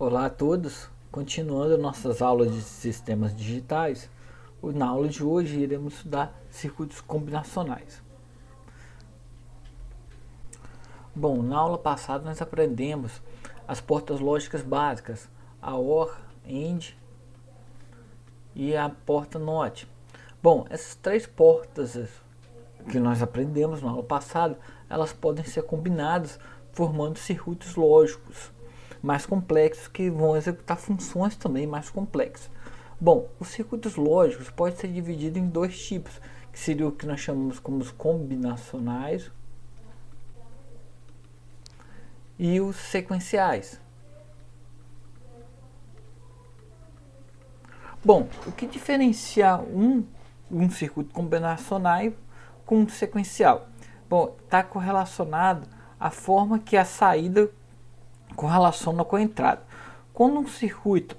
Olá a todos, continuando nossas aulas de sistemas digitais, na aula de hoje iremos estudar circuitos combinacionais. Bom, na aula passada nós aprendemos as portas lógicas básicas, a OR, AND e a porta NOT. Bom, essas três portas que nós aprendemos na aula passada, elas podem ser combinadas formando circuitos lógicos mais complexos que vão executar funções também mais complexas. Bom, os circuitos lógicos podem ser divididos em dois tipos, que seria o que nós chamamos como os combinacionais e os sequenciais. Bom, o que diferencia um circuito combinacional com um sequencial? Bom, está correlacionado à forma que a saída correlaciona com a entrada. Quando um circuito,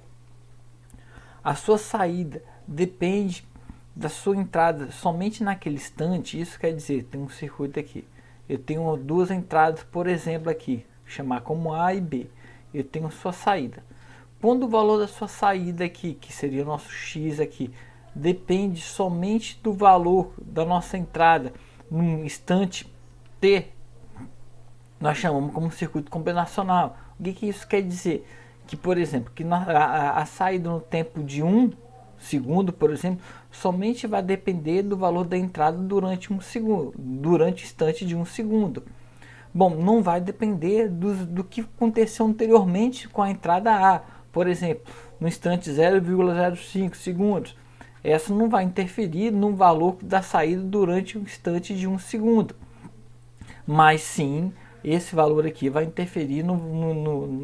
a sua saída depende da sua entrada somente naquele instante, isso quer dizer, tem um circuito aqui, eu tenho duas entradas, por exemplo aqui, chamar como A e B, eu tenho sua saída. Quando o valor da sua saída aqui, que seria o nosso X aqui, depende somente do valor da nossa entrada num instante T, nós chamamos como circuito combinacional. O que isso quer dizer? Que, por exemplo, que a saída no tempo de 1 segundo, por exemplo, somente vai depender do valor da entrada durante um segundo, durante o instante de 1 segundo. Bom, não vai depender do que aconteceu anteriormente com a entrada A. Por exemplo, no instante 0,05 segundos. Essa não vai interferir no valor da saída durante o instante de 1 segundo. Mas sim, esse valor aqui vai interferir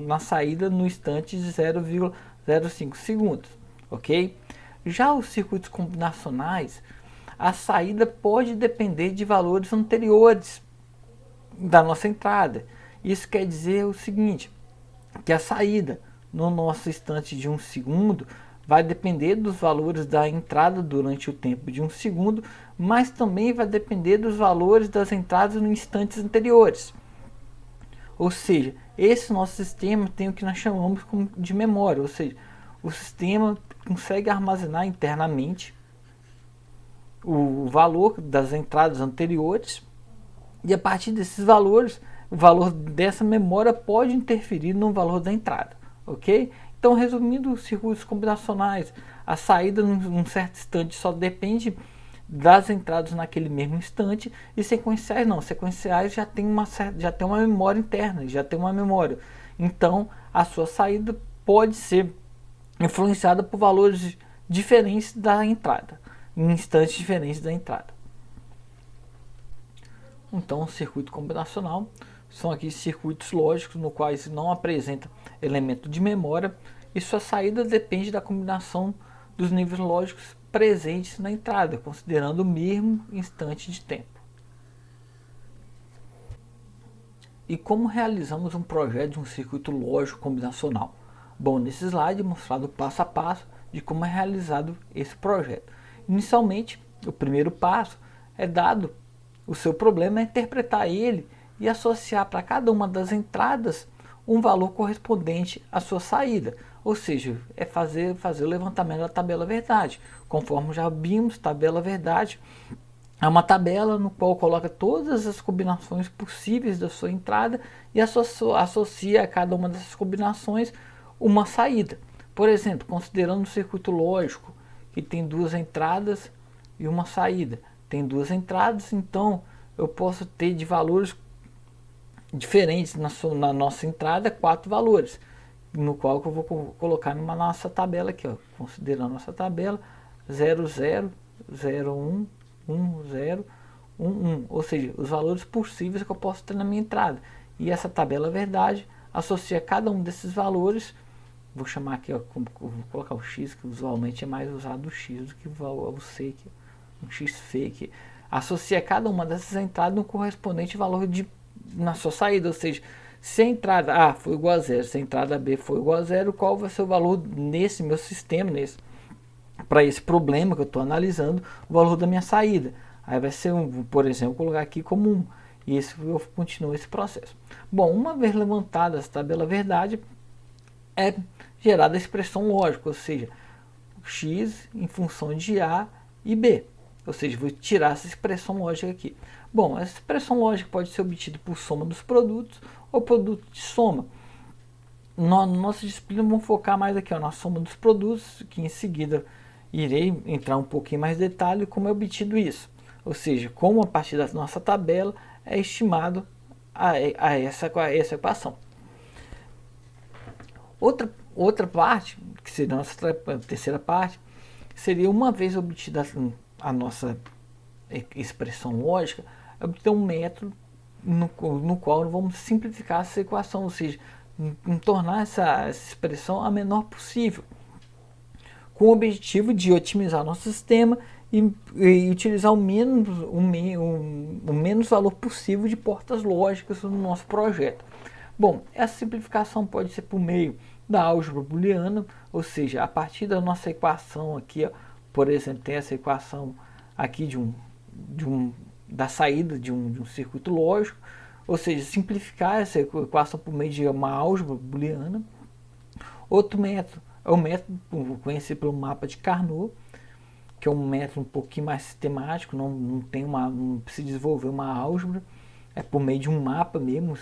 na saída no instante de 0,05 segundos, ok? Já os circuitos combinacionais, a saída pode depender de valores anteriores da nossa entrada. Isso quer dizer o seguinte, que a saída no nosso instante de 1 segundo vai depender dos valores da entrada durante o tempo de 1 segundo, mas também vai depender dos valores das entradas nos instantes anteriores. Ou seja, esse nosso sistema tem o que nós chamamos de memória, ou seja, o sistema consegue armazenar internamente o valor das entradas anteriores e a partir desses valores, o valor dessa memória pode interferir no valor da entrada, ok? Então, resumindo, os circuitos combinacionais, a saída num certo instante só depende das entradas naquele mesmo instante, e sequenciais não, sequenciais já tem uma memória interna, já tem uma memória. Então, a sua saída pode ser influenciada por valores diferentes da entrada, em instantes diferentes da entrada. Então, o circuito combinacional são aqui circuitos lógicos no quais não apresenta elemento de memória e sua saída depende da combinação dos níveis lógicos presentes na entrada, considerando o mesmo instante de tempo. E como realizamos um projeto de um circuito lógico combinacional? Bom, nesse slide é mostrado passo a passo de como é realizado esse projeto. Inicialmente, o primeiro passo é dado o seu problema, é interpretar ele e associar para cada uma das entradas um valor correspondente à sua saída. Ou seja, é fazer o levantamento da tabela verdade. Conforme já vimos, tabela verdade é uma tabela no qual coloca todas as combinações possíveis da sua entrada e associa a cada uma dessas combinações uma saída. Por exemplo, considerando um circuito lógico que tem duas entradas e uma saída. Tem duas entradas, então eu posso ter de valores diferentes na nossa entrada, 4 valores, no qual eu vou colocar numa nossa tabela aqui, ó, considerando nossa tabela 0, 0, 0, 1, 1, 0, 1, 1, ou seja, os valores possíveis que eu posso ter na minha entrada. E essa tabela verdade associa cada um desses valores, vou chamar aqui, ó, vou colocar o x, que usualmente é mais usado o x do que o c, que um x fake, associa cada uma dessas entradas no correspondente valor na sua saída, ou seja, se a entrada A for igual a 0, se a entrada B for igual a 0, qual vai ser o valor nesse meu sistema, para esse problema que eu estou analisando, o valor da minha saída. Aí vai ser, por exemplo, colocar aqui como 1, e eu continuo esse processo. Bom, uma vez levantada essa tabela verdade, é gerada a expressão lógica, ou seja, x em função de a e b. Ou seja, vou tirar essa expressão lógica aqui. Bom, essa expressão lógica pode ser obtida por soma dos produtos ou produto de soma. Na nossa disciplina vamos focar mais aqui na soma dos produtos, que em seguida irei entrar um pouquinho mais em detalhe como é obtido isso. Ou seja, como a partir da nossa tabela é estimado essa equação. Outra parte, que seria a nossa terceira parte, seria uma vez obtida a nossa expressão lógica, obter um método no qual vamos simplificar essa equação, ou seja, tornar essa expressão a menor possível, com o objetivo de otimizar nosso sistema e utilizar o menos valor possível de portas lógicas no nosso projeto. Bom, essa simplificação pode ser por meio da álgebra booleana, ou seja, a partir da nossa equação aqui, ó, por exemplo, tem essa equação aqui da saída de um circuito lógico, ou seja, simplificar essa equação por meio de uma álgebra booleana. Outro método é o método conhecido pelo mapa de Carnot, que é um método um pouquinho mais sistemático, não precisa desenvolver uma álgebra, é por meio de um mapa mesmo,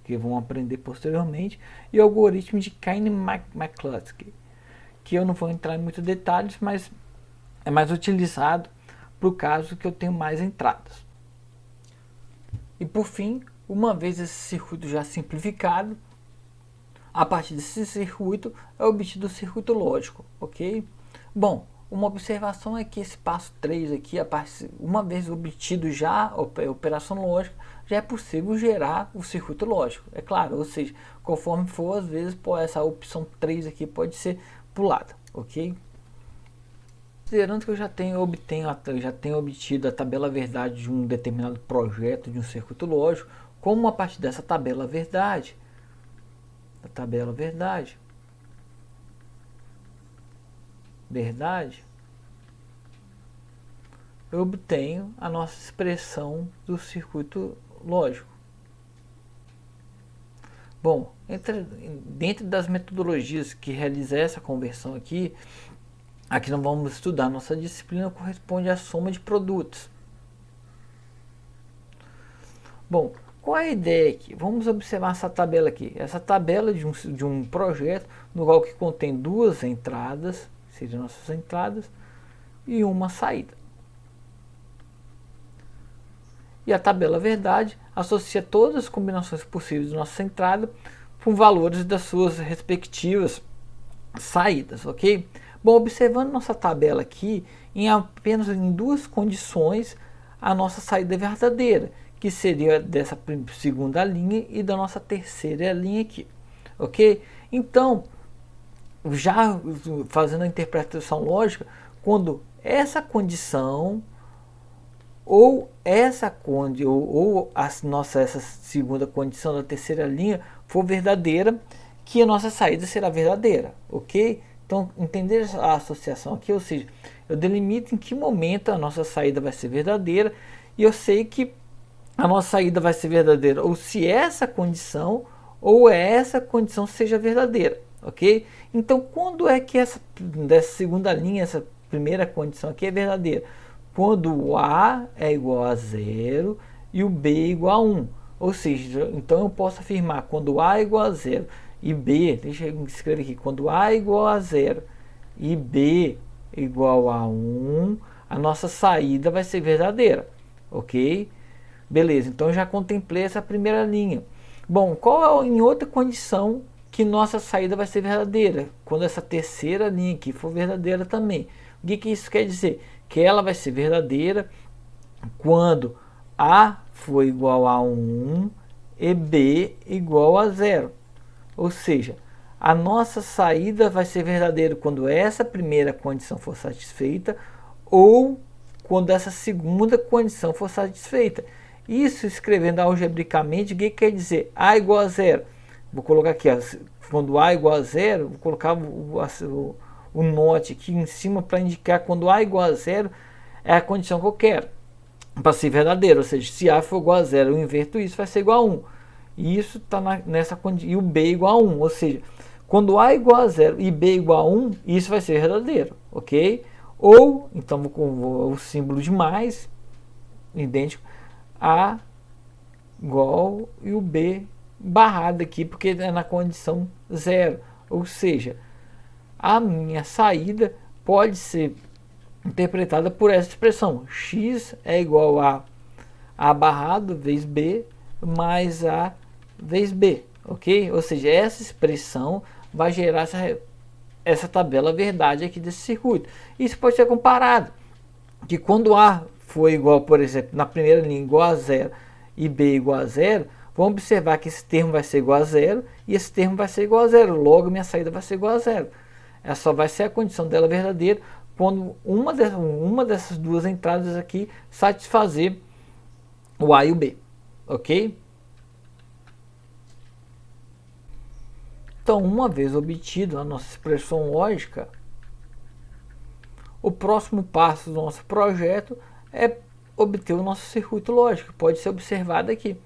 que vão aprender posteriormente, e o algoritmo de Kain-McCluskey, que eu não vou entrar em muitos detalhes, mas é mais utilizado para o caso que eu tenho mais entradas. E por fim, uma vez esse circuito já simplificado, a partir desse circuito é obtido o circuito lógico, ok? Bom, uma observação é que esse passo 3 aqui, uma vez obtido já a operação lógica, já é possível gerar o circuito lógico, é claro, ou seja, conforme for, às vezes essa opção 3 aqui pode ser pulada, ok? Considerando que eu já tenho obtido a tabela verdade de um determinado projeto, de um circuito lógico, como a partir dessa tabela verdade, eu obtenho a nossa expressão do circuito lógico. Bom, dentro das metodologias que realizam essa conversão aqui nós vamos estudar, nossa disciplina corresponde à soma de produtos. Bom, qual é a ideia aqui? Vamos observar essa tabela aqui. Essa tabela de um projeto no qual que contém duas entradas, seriam nossas entradas, e uma saída. E a tabela verdade associa todas as combinações possíveis de nossa entrada com valores das suas respectivas saídas, ok? Bom, observando nossa tabela aqui, apenas em duas condições a nossa saída é verdadeira, que seria dessa segunda linha e da nossa terceira linha aqui, ok? Então, já fazendo a interpretação lógica, quando essa condição ou essa segunda condição da terceira linha for verdadeira, que a nossa saída será verdadeira, ok? Então, entender a associação aqui, ou seja, eu delimito em que momento a nossa saída vai ser verdadeira, e eu sei que a nossa saída vai ser verdadeira ou se essa condição ou essa condição seja verdadeira, ok? Então, quando é que dessa segunda linha, essa primeira condição aqui é verdadeira? Quando o A é igual a 0 e o B é igual a 1. Ou seja, então eu posso afirmar quando A é igual a 0 e B, deixa eu escrever aqui, quando A é igual a 0 e B é igual a 1, a nossa saída vai ser verdadeira, ok? Beleza, então eu já contemplei essa primeira linha. Bom, qual é em outra condição que nossa saída vai ser verdadeira? Quando essa terceira linha aqui for verdadeira também. O que isso quer dizer? Que ela vai ser verdadeira quando A for igual a 1 e B igual a 0. Ou seja, a nossa saída vai ser verdadeira quando essa primeira condição for satisfeita ou quando essa segunda condição for satisfeita. Isso escrevendo algebricamente, o que quer dizer? A igual a 0. Vou colocar aqui, ó, quando A igual a 0, vou colocar o note aqui em cima para indicar quando A igual a 0 é a condição que eu quero para ser verdadeiro, ou seja, se A for igual a 0, eu inverto isso, vai ser igual a 1. E isso está nessa condição, e o B igual a 1, ou seja, Quando A igual a 0 e B igual a 1, isso vai ser verdadeiro, ok? Ou, então, com o símbolo de mais, idêntico, A igual e o B barrado aqui, porque é na condição 0. Ou seja, a minha saída pode ser interpretada por essa expressão. X é igual a A barrado vezes B mais A vezes B, ok? Ou seja, essa expressão vai gerar essa tabela verdade aqui desse circuito. Isso pode ser comparado, que quando A for igual, por exemplo, na primeira linha igual a 0 e B igual a 0, vamos observar que esse termo vai ser igual a 0 e esse termo vai ser igual a 0, logo minha saída vai ser igual a 0. Essa só vai ser a condição dela verdadeira quando uma dessas duas entradas aqui satisfazer o A e o B, ok? Então, uma vez obtido a nossa expressão lógica, o próximo passo do nosso projeto é obter o nosso circuito lógico, pode ser observado aqui.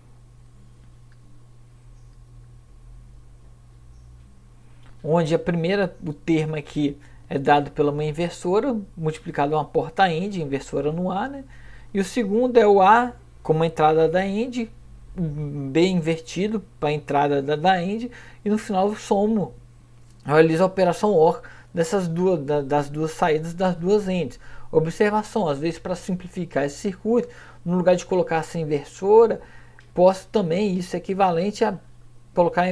Onde o termo aqui é dado pela uma inversora, multiplicado uma porta AND, inversora no A, né? E o segundo é o A como entrada da AND, B invertido para a entrada da AND, e no final somo, realiza a operação OR das duas saídas das duas ANDs. Observação, às vezes para simplificar esse circuito, no lugar de colocar essa inversora, posso também, isso é equivalente a colocar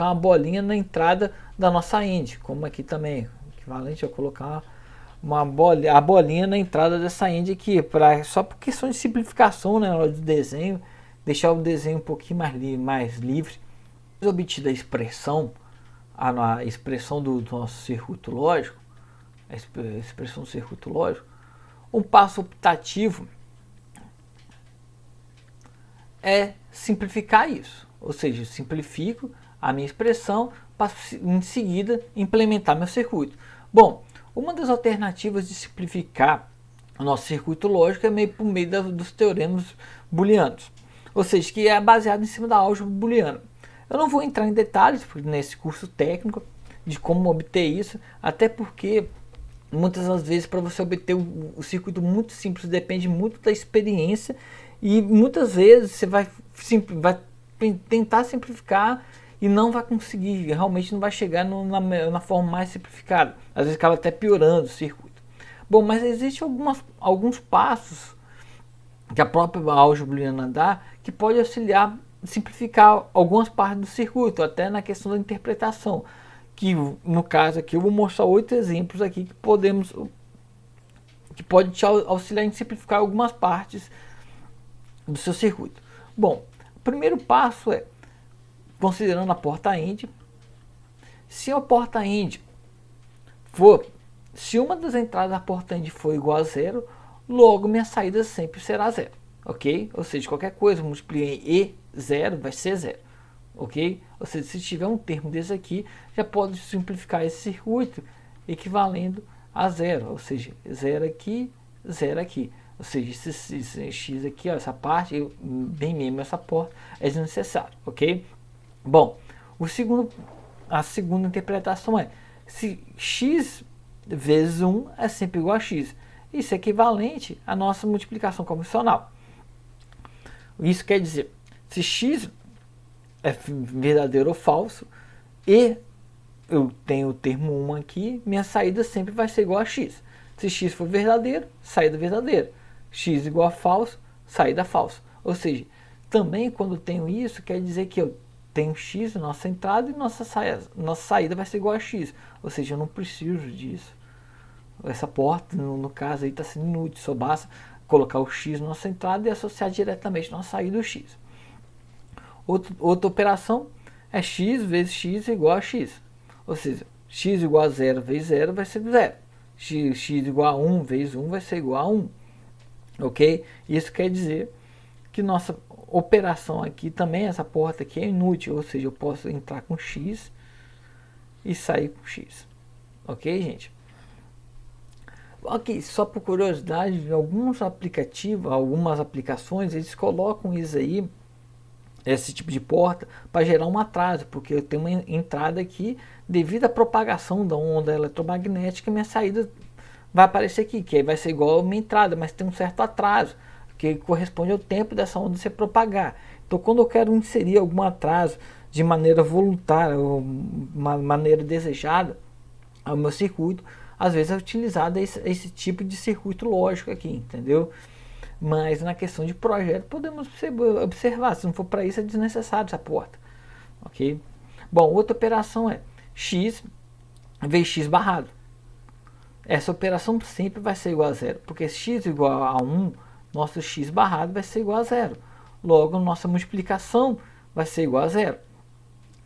uma bolinha na entrada da nossa AND, como aqui também, equivalente a colocar a bolinha na entrada dessa AND aqui, só por questão de simplificação, né, na hora do desenho, deixar o desenho um pouquinho mais livre. Obtida a expressão do nosso circuito lógico, a expressão do circuito lógico, um passo optativo é simplificar isso, ou seja, simplifico a minha expressão para em seguida implementar meu circuito. Bom, uma das alternativas de simplificar o nosso circuito lógico é por meio dos teoremas booleanos, ou seja, que é baseado em cima da álgebra booleana. Eu não vou entrar em detalhes nesse curso técnico de como obter isso, até porque muitas das vezes para você obter o circuito muito simples depende muito da experiência e muitas vezes você vai tentar simplificar e não vai conseguir, realmente não vai chegar na forma mais simplificada, às vezes acaba até piorando o circuito. Bom, mas existem alguns passos que a própria álgebra booleana dá que pode auxiliar simplificar algumas partes do circuito, até na questão da interpretação, que no caso aqui eu vou mostrar 8 exemplos aqui que pode te auxiliar em simplificar algumas partes do seu circuito. Bom, o primeiro passo é, considerando a porta AND, se a porta AND se uma das entradas da porta AND for igual a 0, logo minha saída sempre será 0, ok? Ou seja, qualquer coisa multiplicar em E0 vai ser 0, ok? Ou seja, se tiver um termo desse aqui, já pode simplificar esse circuito equivalendo a 0, ou seja, 0 aqui, 0 aqui. Ou seja, esse x aqui, ó, essa parte, bem mesmo essa porta, é desnecessário, ok? Bom, a segunda interpretação é, se x vezes 1 é sempre igual a x, isso é equivalente à nossa multiplicação convencional. Isso quer dizer, se x é verdadeiro ou falso, e eu tenho o termo 1 aqui, minha saída sempre vai ser igual a x. Se x for verdadeiro, saída verdadeira. X igual a falso, saída falsa. Ou seja, também quando tenho isso, quer dizer que eu tenho x na nossa entrada e nossa saída vai ser igual a x. Ou seja, eu não preciso disso. Essa porta, no caso aí, está sendo inútil. Só basta colocar o x na nossa entrada e associar diretamente nossa saída o x. Outra operação é x vezes x igual a x. Ou seja, x igual a 0 vezes 0 vai ser 0. X igual a 1 vezes 1 vai ser igual a 1. Ok? Isso quer dizer que nossa operação aqui também, essa porta aqui é inútil. Ou seja, eu posso entrar com x e sair com x. Ok, gente? Ok, só por curiosidade, alguns aplicativos, algumas aplicações, eles colocam isso aí esse tipo de porta para gerar um atraso, porque eu tenho uma entrada aqui devido à propagação da onda eletromagnética, minha saída vai aparecer aqui, que aí vai ser igual a minha entrada, mas tem um certo atraso, que corresponde ao tempo dessa onda se propagar. Então, quando eu quero inserir algum atraso de maneira voluntária ou uma maneira desejada ao meu circuito, às vezes é utilizado esse tipo de circuito lógico aqui, entendeu? Mas na questão de projeto podemos observar, se não for para isso é desnecessário essa porta, ok? Bom, outra operação é x vezes x barrado. Essa operação sempre vai ser igual a zero, porque se x igual a 1, nosso x barrado vai ser igual a zero. Logo, nossa multiplicação vai ser igual a zero.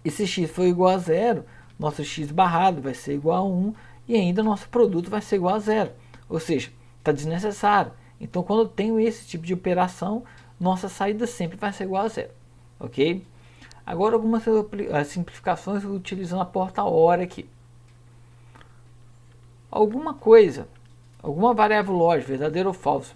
E se x for igual a zero, nosso x barrado vai ser igual a 1 e ainda nosso produto vai ser igual a zero. Ou seja, está desnecessário. Então, quando eu tenho esse tipo de operação, nossa saída sempre vai ser igual a zero. Ok? Agora, algumas simplificações utilizando a porta hora aqui. Alguma coisa, alguma variável lógica, verdadeiro ou falso,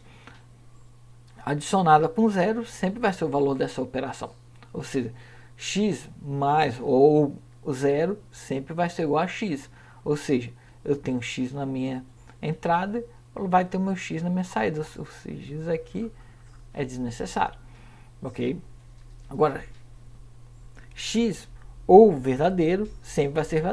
adicionada com zero, sempre vai ser o valor dessa operação. Ou seja, x mais ou zero sempre vai ser igual a x. Ou seja, eu tenho x na minha entrada, vai ter o meu x na minha saída. Ou seja, isso aqui é desnecessário. Ok? Agora, x ou verdadeiro sempre vai ser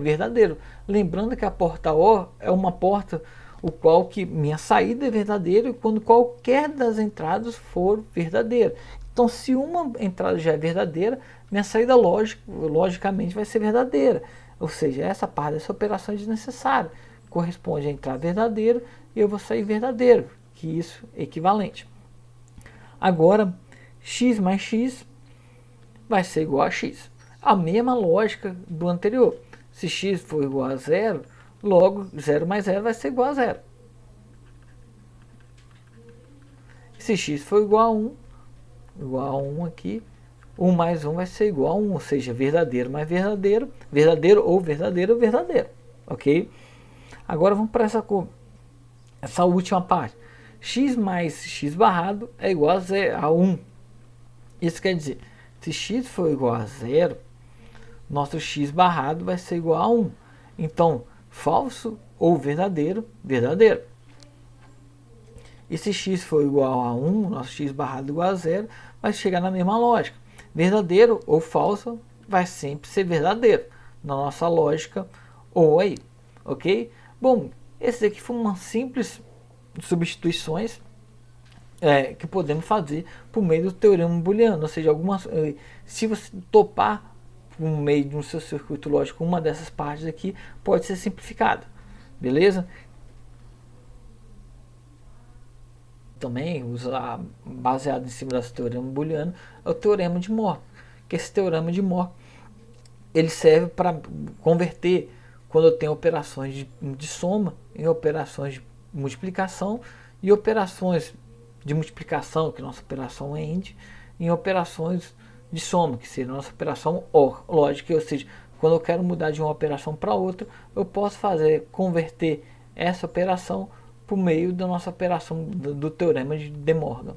verdadeiro. Lembrando que a porta O é uma porta o qual que minha saída é verdadeira quando qualquer das entradas for verdadeira. Então, se uma entrada já é verdadeira, minha saída logicamente vai ser verdadeira. Ou seja, essa parte dessa operação é desnecessária. Corresponde a entrar verdadeiro e eu vou sair verdadeiro, que isso é equivalente. Agora, x mais x vai ser igual a x. A mesma lógica do anterior. Se x for igual a zero, logo 0 mais 0 vai ser igual a zero. Se x for igual a 1 aqui, 1 mais 1 vai ser igual a 1, ou seja, verdadeiro mais verdadeiro, verdadeiro ou verdadeiro, verdadeiro. Ok? Agora vamos para essa última parte. X mais x barrado é igual a 1. Isso quer dizer, se x for igual a 0, nosso x barrado vai ser igual a 1. Então, falso ou verdadeiro, verdadeiro. E se x for igual a 1, nosso x barrado igual a 0, vai chegar na mesma lógica. Verdadeiro ou falso vai sempre ser verdadeiro, na nossa lógica ou aí, ok? Bom, esse aqui foi uma simples substituições que podemos fazer por meio do teorema booleano, ou seja, se você topar por meio de um seu circuito lógico uma dessas partes aqui, pode ser simplificado, beleza? Também usar, baseado em cima desse teorema booleano, é o teorema de Moore, que esse teorema de Moore ele serve para converter quando eu tenho operações de soma em operações de multiplicação e operações de multiplicação, que é nossa operação AND, em operações de soma, que seria a nossa operação OR, lógica, ou seja, quando eu quero mudar de uma operação para outra, eu posso converter essa operação por meio da nossa operação do teorema de De Morgan.